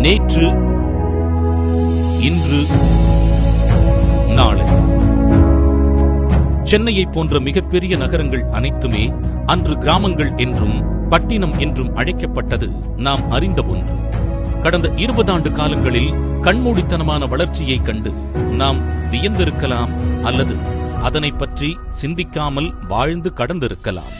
நேற்று, இன்று, நாளை. சென்னையை போன்ற மிகப்பெரிய நகரங்கள் அனைத்துமே அன்று கிராமங்கள் என்றும் பட்டினம் என்றும் அழைக்கப்பட்டது நாம் அறிந்த ஒன்று. கடந்த 20 ஆண்டு காலங்களில் கண்மூடித்தனமான வளர்ச்சியை கண்டு நாம் வியந்திருக்கலாம், அல்லது அதனை பற்றி சிந்திக்காமல் வாழ்ந்து கடந்திருக்கலாம்.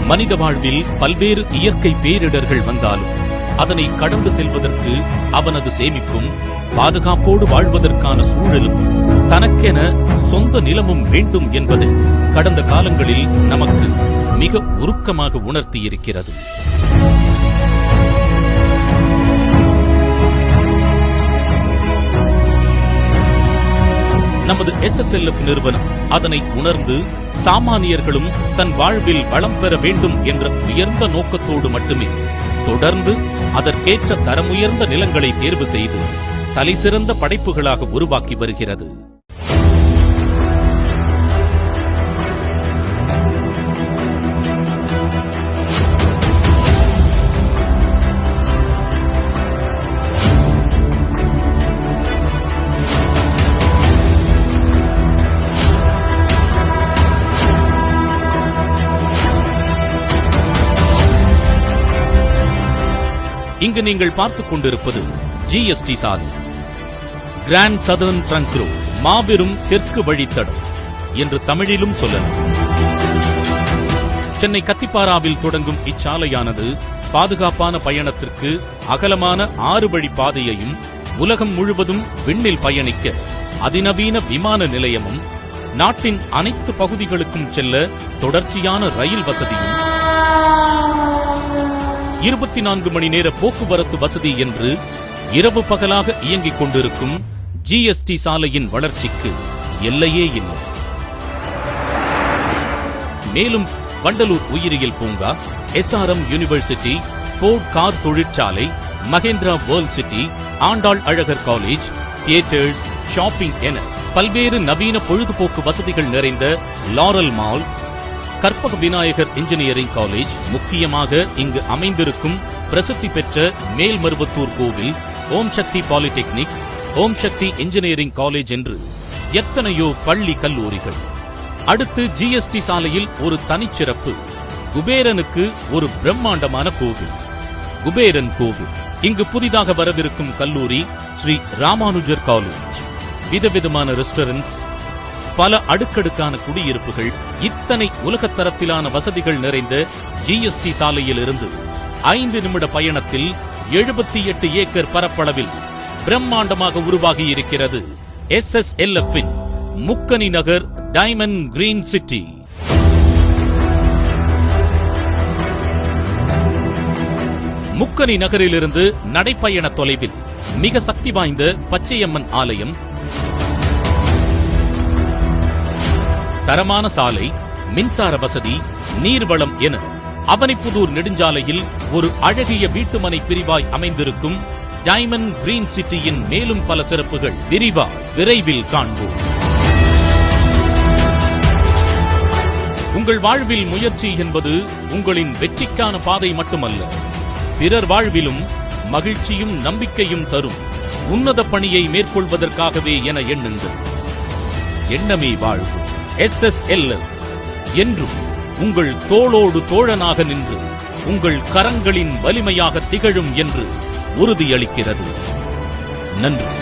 மனித வாழ்வில் பல்வேறு இயற்கை பேரிடர்கள் வந்தாலும் அதனை கடந்து செல்வதற்கு அவனது சேமிப்பும் பாதுகாப்போடு வாழ்வதற்கான சூழலும் தனக்கென சொந்த நிலமும் வேண்டும் என்பதை கடந்த காலங்களில் நமக்கு மிக உருக்கமாக உணர்த்தியிருக்கிறது. நமது SSLF நிறுவனம் அதனை உணர்ந்து சாமானியர்களும் தன் வாழ்வில் வளம் பெற வேண்டும் என்ற உயர்ந்த நோக்கத்தோடு மட்டுமே தொடர்ந்து அதற்கேற்ற தரமுயர்ந்த நிலங்களை தேர்வு செய்து தலைசிறந்த படைப்புகளாக உருவாக்கி வருகிறது. இங்கு நீங்கள் பார்த்துக் கொண்டிருப்பது GST சாலை, கிராண்ட் சதர்ன் ட்ரங்க் ரோட், மாபெரும் தெற்கு வழித்தடம் என்று தமிழிலும் சொல்லலாம். சென்னை கத்திப்பாராவில் தொடங்கும் இச்சாலையானது பாதுகாப்பான பயணத்திற்கு அகலமான 6 வழி பாதையையும் உலகம் முழுவதும் விண்ணில் பயணிக்க அதிநவீன விமான நிலையமும் நாட்டின் அனைத்து பகுதிகளுக்கும் செல்ல தொடர்ச்சியான ரயில் வசதியும் 24 மணி நேர போக்குவரத்து வசதி என்று இரவு பகலாக இயங்கிக் கொண்டிருக்கும் GST சாலையின் வளர்ச்சிக்கு எல்லையே இல்லை. மேலும் வண்டலூர் உயிரியல் பூங்கா, SRM யூனிவர்சிட்டி, ஃபோர்ட் கார் தொழிற்சாலை, Mahindra world city, Andal Azhagar college, theatres, shopping என பல்வேறு நவீன பொழுதுபோக்கு வசதிகள் நிறைந்த Laurel mall, Karpaga Vinayagar engineering college, முக்கியமாக இங்கு அமைந்திருக்கும் பிரசித்தி பெற்ற மேல்மருவத்தூர் கோவில், Om Sakthi polytechnic, Om Sakthi engineering college என்று எத்தனையோ பள்ளி கல்லூரிகள். அடுத்து GST சாலையில் ஒரு தனிச்சிறப்பு, குபேரனுக்கு ஒரு பிரம்மாண்டமான கோவில், குபேரன் கோவில். இங்கு புதிதாக வரவிருக்கும் கல்லூரி ஸ்ரீ ராமானுஜர் காலேஜ். விதவிதமான ரெஸ்டாரண்ட்ஸ், பல அடுக்கடுக்கான குடியிருப்புகள், இத்தனை உலகத்தரத்திலான வசதிகள் நிறைந்த GST சாலையில் இருந்து 5 நிமிட பயணத்தில் 78 ஏக்கர் பரப்பளவில் பிரம்மாண்டமாக உருவாகியிருக்கிறது SSLF இன் முக்கனி நகர் டைமண்ட் கிரீன் சிட்டி. முக்கனி நகரிலிருந்து நடைப்பயண தொலைவில் மிக சக்தி வாய்ந்த பச்சையம்மன் ஆலயம், தரமான சாலை, மின்சார வசதி, நீர்வளம் என அவனிப்புதூர் நெடுஞ்சாலையில் ஒரு அழகிய வீட்டுமனை பிரிவாய் அமைந்திருக்கும் டைமண்ட் கிரீன் சிட்டியின் மேலும் பல சிறப்புகள் விரைவில் காண்போம். உங்கள் வாழ்வில் முயற்சி என்பது உங்களின் வெற்றிக்கான பாதை மட்டுமல்ல, பிறர் வாழ்விலும் மகிழ்ச்சியும் நம்பிக்கையும் தரும் உன்னத பணியை மேற்கொள்வதற்காகவே என எண்ணுங்கள். எண்ணமே வாழ்வு. SSLF என்றும் உங்கள் தோளோடு தோழனாக நின்று உங்கள் கரங்களின் வலிமையாக திகழும் என்று உறுதியளிக்கிறது. நன்றி.